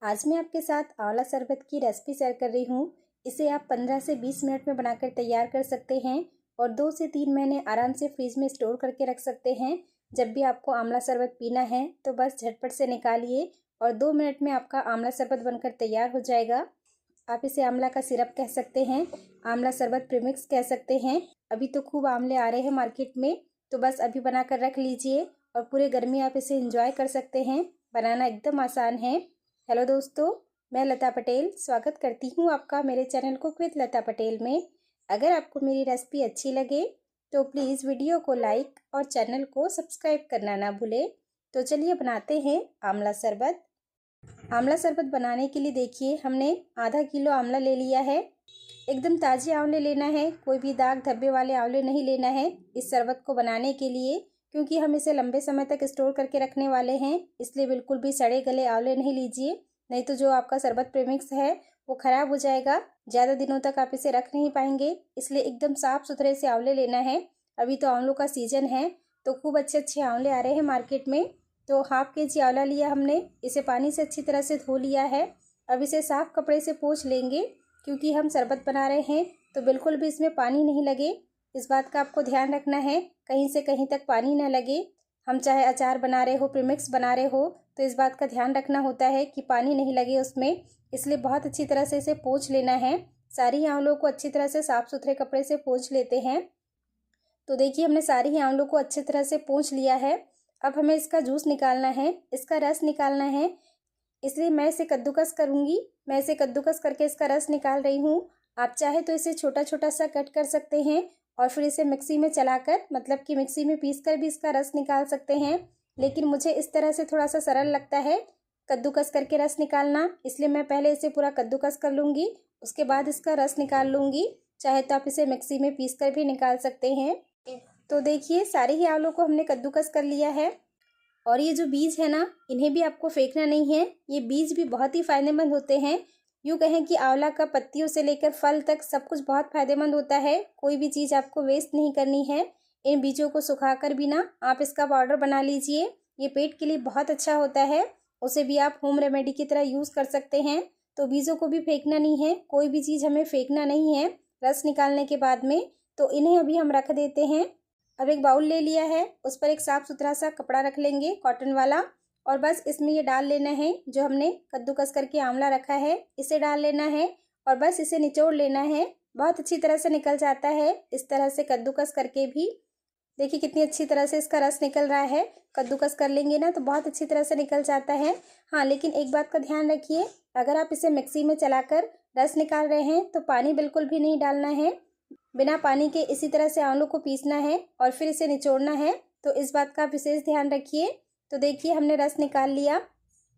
आज मैं आपके साथ आंवला शरबत की रेसिपी शेयर कर रही हूँ। इसे आप 15 से 20 मिनट में बनाकर तैयार कर सकते हैं और 2 से 3 महीने आराम से फ्रिज में स्टोर करके रख सकते हैं। जब भी आपको आंवला शरबत पीना है तो बस झटपट से निकालिए और 2 मिनट में आपका आंवला शरबत बनकर तैयार हो जाएगा। आप इसे आंवला का सिरप कह सकते हैं, आंवला शरबत प्रीमिक्स कह सकते हैं। अभी तो खूब आंवले आ रहे हैं मार्केट में, तो बस अभी बनाकर रख लीजिए और पूरे गर्मी आप इसे एंजॉय कर सकते हैं। बनाना एकदम आसान है। हेलो दोस्तों, मैं लता पटेल स्वागत करती हूँ आपका मेरे चैनल कुक विद लता पटेल में। अगर आपको मेरी रेसिपी अच्छी लगे तो प्लीज़ वीडियो को लाइक और चैनल को सब्सक्राइब करना ना भूलें। तो चलिए बनाते हैं आंवला शरबत। आंवला शरबत बनाने के लिए देखिए हमने आधा किलो आंवला ले लिया है। एकदम ताज़े आंवले लेना है, कोई भी दाग धब्बे वाले आंवले नहीं लेना है इस शरबत को बनाने के लिए, क्योंकि हम इसे लंबे समय तक स्टोर करके रखने वाले हैं। इसलिए बिल्कुल भी सड़े गले आंवले नहीं लीजिए, नहीं तो जो आपका शरबत प्रीमिक्स है वो ख़राब हो जाएगा। ज़्यादा दिनों तक आप इसे रख नहीं पाएंगे, इसलिए एकदम साफ़ सुथरे से आंवले लेना है। अभी तो आंवलों का सीजन है तो खूब अच्छे अच्छे आंवले आ रहे हैं मार्केट में। तो हाफ केजी आंवला लिया हमने, इसे पानी से अच्छी तरह से धो लिया है। अब इसे साफ़ कपड़े से पोंछ लेंगे, क्योंकि हम शरबत बना रहे हैं तो बिल्कुल भी इसमें पानी नहीं लगे। इस बात का आपको ध्यान रखना है, कहीं से कहीं तक पानी ना लगे। हम चाहे अचार बना रहे हो, प्रीमिक्स बना रहे हो, तो इस बात का ध्यान रखना होता है कि पानी नहीं लगे उसमें। इसलिए बहुत अच्छी तरह से इसे पोंछ लेना है। सारी आंवलों को अच्छी तरह से साफ़ सुथरे कपड़े से पोंछ लेते हैं। तो देखिए हमने सारी ही आंवलों को अच्छी तरह से पोंछ लिया है। अब हमें इसका जूस निकालना है, इसका रस निकालना है। इसलिए मैं इसे कद्दूकस करूँगी। मैं इसे कद्दूकस करके इसका रस निकाल रही हूँ। आप चाहे तो इसे छोटा छोटा सा कट कर सकते हैं और फिर इसे मिक्सी में चलाकर, मतलब कि मिक्सी में पीसकर भी इसका रस निकाल सकते हैं। लेकिन मुझे इस तरह से थोड़ा सा सरल लगता है कद्दूकस करके रस निकालना, इसलिए मैं पहले इसे पूरा कद्दूकस कर लूँगी, उसके बाद इसका रस निकाल लूँगी। चाहे तो आप इसे मिक्सी में पीसकर भी निकाल सकते हैं। तो देखिए सारे ही आलू को हमने कद्दूकस कर लिया है। और ये जो बीज है ना, इन्हें भी आपको फेंकना नहीं है। ये बीज भी बहुत ही फायदेमंद होते हैं। यूँ कहें कि आंवला का पत्तियों से लेकर फल तक सब कुछ बहुत फायदेमंद होता है। कोई भी चीज़ आपको वेस्ट नहीं करनी है। इन बीजों को सुखाकर भी ना आप इसका पाउडर बना लीजिए। ये पेट के लिए बहुत अच्छा होता है, उसे भी आप होम रेमेडी की तरह यूज़ कर सकते हैं। तो बीजों को भी फेंकना नहीं है, कोई भी चीज़ हमें फेंकना नहीं है रस निकालने के बाद में। तो इन्हें अभी हम रख देते हैं। अब एक बाउल ले लिया है, उस पर एक साफ़ सुथरा सा कपड़ा रख लेंगे कॉटन वाला, और बस इसमें ये डाल लेना है जो हमने कद्दूकस करके आंवला रखा है, इसे डाल लेना है और बस इसे निचोड़ लेना है। बहुत अच्छी तरह से निकल जाता है इस तरह से कद्दूकस करके भी। देखिए कितनी अच्छी तरह से इसका रस निकल रहा है। कद्दूकस कर लेंगे ना तो बहुत अच्छी तरह से निकल जाता है। हाँ, लेकिन एक बात का ध्यान रखिए, अगर आप इसे मिक्सी में चलाकर रस निकाल रहे हैं तो पानी बिल्कुल भी नहीं डालना है। बिना पानी के इसी तरह से आंवलों को पीसना है और फिर इसे निचोड़ना है। तो इस बात का विशेष ध्यान रखिए। तो देखिए हमने रस निकाल लिया,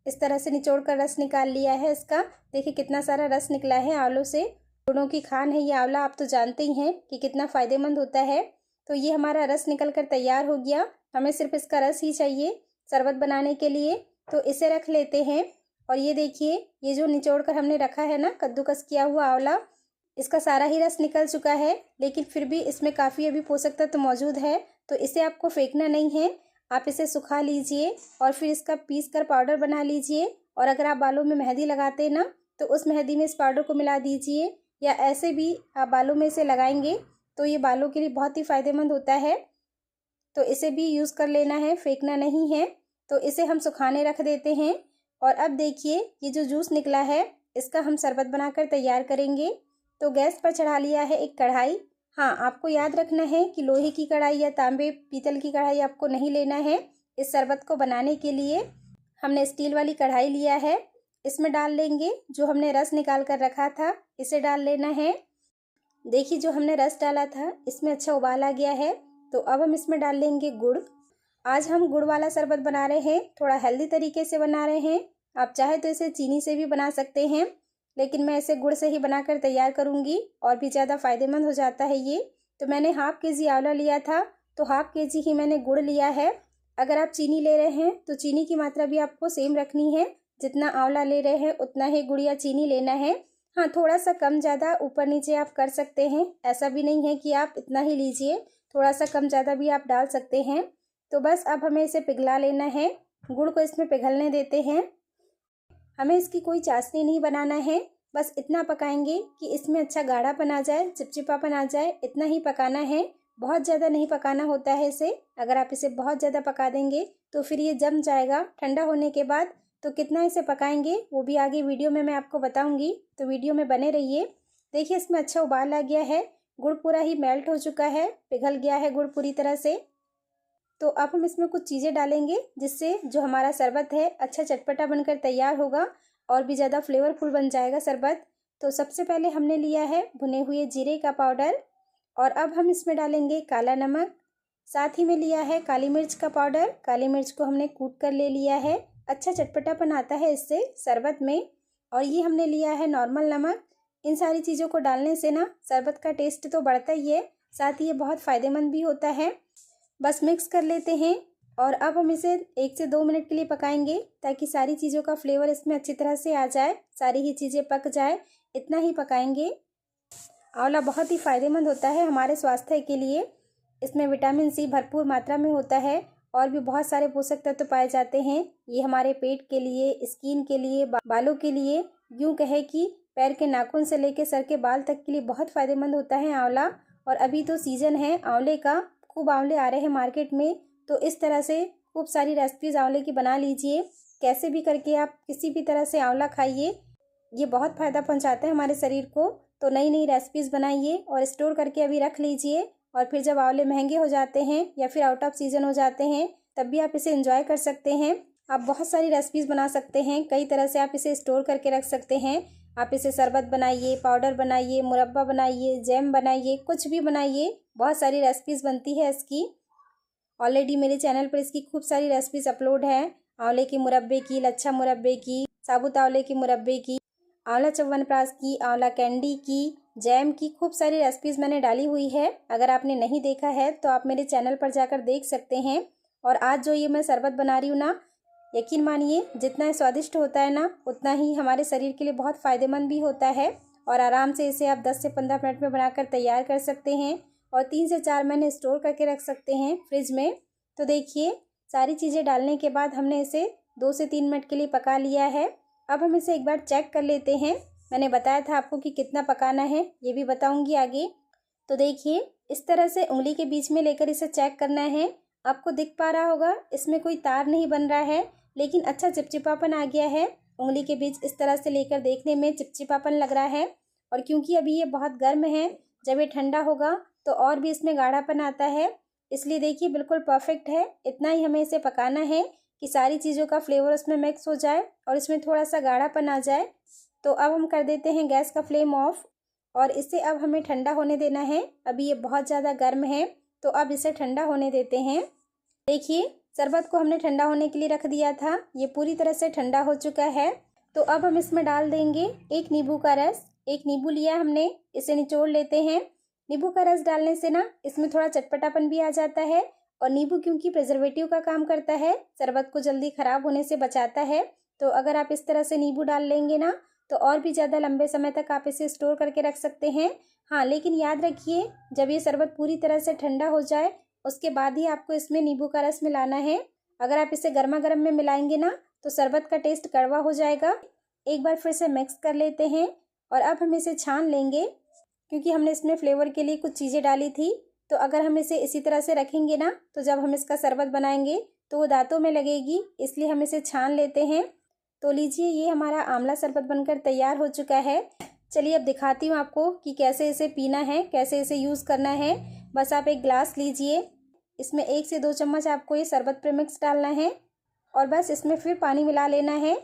इस तरह से निचोड़ कर रस निकाल लिया है इसका। देखिए कितना सारा रस निकला है आंवलों से। गुणों की खान है ये आंवला, आप तो जानते ही हैं कि कितना फ़ायदेमंद होता है। तो ये हमारा रस निकल कर तैयार हो गया। हमें सिर्फ इसका रस ही चाहिए शरबत बनाने के लिए। तो इसे रख लेते हैं। और ये देखिए, ये जो निचोड़ कर हमने रखा है ना कद्दूकस किया हुआ आंवला, इसका सारा ही रस निकल चुका है, लेकिन फिर भी इसमें काफ़ी अभी पोषक तत्व मौजूद है। तो इसे आपको फेंकना नहीं है, आप इसे सुखा लीजिए और फिर इसका पीस कर पाउडर बना लीजिए। और अगर आप बालों में मेहंदी लगाते हैं ना, तो उस मेहंदी में इस पाउडर को मिला दीजिए, या ऐसे भी आप बालों में इसे लगाएंगे तो ये बालों के लिए बहुत ही फ़ायदेमंद होता है। तो इसे भी यूज़ कर लेना है, फेंकना नहीं है। तो इसे हम सुखाने रख देते हैं। और अब देखिए ये जो जूस निकला है, इसका हम शरबत बनाकर तैयार करेंगे। तो गैस पर चढ़ा लिया है एक कढ़ाई। हाँ, आपको याद रखना है कि लोहे की कढ़ाई या तांबे पीतल की कढ़ाई आपको नहीं लेना है। इस शरबत को बनाने के लिए हमने स्टील वाली कढ़ाई लिया है। इसमें डाल लेंगे जो हमने रस निकाल कर रखा था, इसे डाल लेना है। देखिए जो हमने रस डाला था इसमें अच्छा उबाल आ गया है। तो अब हम इसमें डाल लेंगे गुड़। आज हम गुड़ वाला शरबत बना रहे हैं, थोड़ा हेल्दी तरीके से बना रहे हैं। आप चाहे तो इसे चीनी से भी बना सकते हैं, लेकिन मैं इसे गुड़ से ही बनाकर तैयार करूंगी और भी ज़्यादा फ़ायदेमंद हो जाता है ये। तो मैंने हाफ केजी आंवला लिया था, तो हाफ केजी ही मैंने गुड़ लिया है। अगर आप चीनी ले रहे हैं तो चीनी की मात्रा भी आपको सेम रखनी है, जितना आंवला ले रहे हैं उतना ही गुड़ या चीनी लेना है। हाँ, थोड़ा सा कम ज़्यादा ऊपर नीचे आप कर सकते हैं, ऐसा भी नहीं है कि आप इतना ही लीजिए, थोड़ा सा कम ज़्यादा भी आप डाल सकते हैं। तो बस अब हमें इसे पिघला लेना है, गुड़ को इसमें पिघलने देते हैं। हमें इसकी कोई चाशनी नहीं बनाना है, बस इतना पकाएंगे कि इसमें अच्छा गाढ़ापन आ जाए, चिपचिपापन आ जाए, इतना ही पकाना है। बहुत ज़्यादा नहीं पकाना होता है इसे। अगर आप इसे बहुत ज़्यादा पका देंगे तो फिर ये जम जाएगा। ठंडा होने के बाद तो कितना इसे पकाएंगे वो भी आगे वीडियो में मैं आपको बताऊंगी, तो वीडियो में बने रहिए। देखिए इसमें अच्छा उबाल आ गया है, गुड़ पूरा ही मेल्ट हो चुका है, पिघल गया है गुड़ पूरी तरह से। तो अब हम इसमें कुछ चीज़ें डालेंगे जिससे जो हमारा शरबत है अच्छा चटपटा बनकर तैयार होगा और भी ज़्यादा फ्लेवरफुल बन जाएगा शरबत। तो सबसे पहले हमने लिया है भुने हुए जीरे का पाउडर और अब हम इसमें डालेंगे काला नमक। साथ ही में लिया है काली मिर्च का पाउडर। काली मिर्च को हमने कूट कर ले लिया है, अच्छा चटपटापन आता है इससे शरबत में। और ये हमने लिया है नॉर्मल नमक। इन सारी चीज़ों को डालने से ना शरबत का टेस्ट तो बढ़ता ही है, साथ ही ये बहुत फ़ायदेमंद भी होता है। बस मिक्स कर लेते हैं और अब हम इसे 1 से 2 मिनट के लिए पकाएंगे ताकि सारी चीज़ों का फ्लेवर इसमें अच्छी तरह से आ जाए, सारी ही चीज़ें पक जाए, इतना ही पकाएंगे। आंवला बहुत ही फ़ायदेमंद होता है हमारे स्वास्थ्य के लिए। इसमें विटामिन सी भरपूर मात्रा में होता है और भी बहुत सारे पोषक तत्व पाए जाते हैं। ये हमारे पेट के लिए, स्किन के लिए, बालों के लिए, यूँ कहे कि पैर के नाखून से लेकर सर के बाल तक के लिए बहुत फ़ायदेमंद होता है आंवला। और अभी तो सीज़न है आंवले का, खूब आंवले आ रहे हैं मार्केट में, तो इस तरह से खूब सारी रेसिपीज़ आंवले की बना लीजिए। कैसे भी करके आप किसी भी तरह से आंवला खाइए, ये बहुत फ़ायदा पहुंचाता है हमारे शरीर को। तो नई नई रेसिपीज़ बनाइए और स्टोर करके अभी रख लीजिए, और फिर जब आंवले महंगे हो जाते हैं या फिर आउट ऑफ सीज़न हो जाते हैं तब भी आप इसे एंजॉय कर सकते हैं। आप बहुत सारी रेसिपीज़ बना सकते हैं, कई तरह से आप इसे स्टोर करके रख सकते हैं। आप इसे शरबत बनाइए, पाउडर बनाइए, मुरब्बा बनाइए, जैम बनाइए, कुछ भी बनाइए, बहुत सारी रेसिपीज़ बनती है इसकी। ऑलरेडी मेरे चैनल पर इसकी खूब सारी रेसिपीज़ अपलोड है, आंवले के मुरब्बे की, लच्छा मुरब्बे की, साबुत आंवले के मुरब्बे की, आंवला च्यवनप्राश की, आंवला कैंडी की, जैम की, खूब सारी रेसिपीज़ मैंने डाली हुई है। अगर आपने नहीं देखा है तो आप मेरे चैनल पर जाकर देख सकते हैं। और आज जो ये मैं शरबत बना रही हूँ ना, यकीन मानिए जितना स्वादिष्ट होता है ना उतना ही हमारे शरीर के लिए बहुत फ़ायदेमंद भी होता है। और आराम से इसे आप 10 से 15 मिनट में बनाकर तैयार कर सकते हैं और 3 से 4 महीने स्टोर करके रख सकते हैं फ्रिज में। तो देखिए सारी चीज़ें डालने के बाद हमने इसे 2 से 3 मिनट के लिए पका लिया है। अब हम इसे एक बार चेक कर लेते हैं। मैंने बताया था आपको कि कितना पकाना है, ये भी बताऊंगी आगे। तो देखिए इस तरह से उंगली के बीच में लेकर इसे चेक करना है। आपको दिख पा रहा होगा इसमें कोई तार नहीं बन रहा है, लेकिन अच्छा चिपचिपापन आ गया है। उंगली के बीच इस तरह से लेकर देखने में चिपचिपापन लग रहा है। और क्योंकि अभी ये बहुत गर्म है, जब ये ठंडा होगा तो और भी इसमें गाढ़ापन आता है, इसलिए देखिए बिल्कुल परफेक्ट है। इतना ही हमें इसे पकाना है कि सारी चीज़ों का फ्लेवर उसमें मिक्स हो जाए और इसमें थोड़ा सा गाढ़ापन आ जाए। तो अब हम कर देते हैं गैस का फ्लेम ऑफ और इसे अब हमें ठंडा होने देना है। अभी ये बहुत ज़्यादा गर्म है, तो अब इसे ठंडा होने देते हैं। देखिए शरबत को हमने ठंडा होने के लिए रख दिया था, ये पूरी तरह से ठंडा हो चुका है। तो अब हम इसमें डाल देंगे 1 नींबू का रस। 1 नींबू लिया हमने, इसे निचोड़ लेते हैं। नींबू का रस डालने से ना इसमें थोड़ा चटपटापन भी आ जाता है, और नींबू क्योंकि प्रिजर्वेटिव का काम करता है, शरबत को जल्दी ख़राब होने से बचाता है। तो अगर आप इस तरह से नींबू डाल लेंगे ना तो और भी ज़्यादा लंबे समय तक आप इसे स्टोर करके रख सकते हैं। हाँ, लेकिन याद रखिए जब ये शरबत पूरी तरह से ठंडा हो जाए उसके बाद ही आपको इसमें नींबू का रस मिलाना है। अगर आप इसे गर्मा गर्म में मिलाएंगे ना तो शरबत का टेस्ट कड़वा हो जाएगा। एक बार फिर से मिक्स कर लेते हैं और अब हम इसे छान लेंगे, क्योंकि हमने इसमें फ्लेवर के लिए कुछ चीज़ें डाली थी। तो अगर हम इसे इसी तरह से रखेंगे ना तो जब हम इसका शरबत बनाएंगे तो वो दांतों में लगेगी, इसलिए हम इसे छान लेते हैं। तो लीजिए ये हमारा आंवला शरबत बनकर तैयार हो चुका है। चलिए अब दिखाती हूँ आपको कि कैसे इसे पीना है, कैसे इसे यूज़ करना है। बस आप एक गिलास लीजिए, इसमें 1 से 2 चम्मच आपको ये शरबत प्रीमिक्स डालना है और बस इसमें फिर पानी मिला लेना है।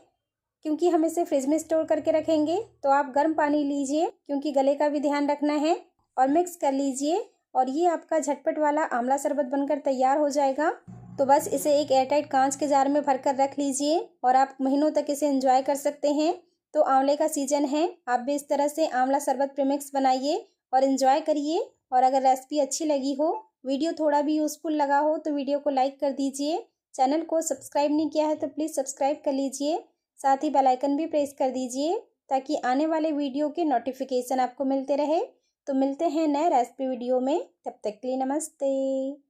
क्योंकि हम इसे फ्रिज में स्टोर करके रखेंगे तो आप गर्म पानी लीजिए, क्योंकि गले का भी ध्यान रखना है। और मिक्स कर लीजिए और ये आपका झटपट वाला आंवला शरबत बनकर तैयार हो जाएगा। तो बस इसे एक एयरटाइट कांच के जार में भर कर रख लीजिए और आप महीनों तक इसे एंजॉय कर सकते हैं। तो आंवले का सीजन है, आप भी इस तरह से आंवला शरबत प्रीमिक्स बनाइए और एंजॉय करिए। और अगर रेसिपी अच्छी लगी हो, वीडियो थोड़ा भी यूज़फुल लगा हो तो वीडियो को लाइक कर दीजिए। चैनल को सब्सक्राइब नहीं किया है तो प्लीज़ सब्सक्राइब कर लीजिए, साथ ही बेल आइकन भी प्रेस कर दीजिए ताकि आने वाले वीडियो के नोटिफिकेशन आपको मिलते रहे। तो मिलते हैं नए रेसिपी वीडियो में, तब तक के लिए नमस्ते।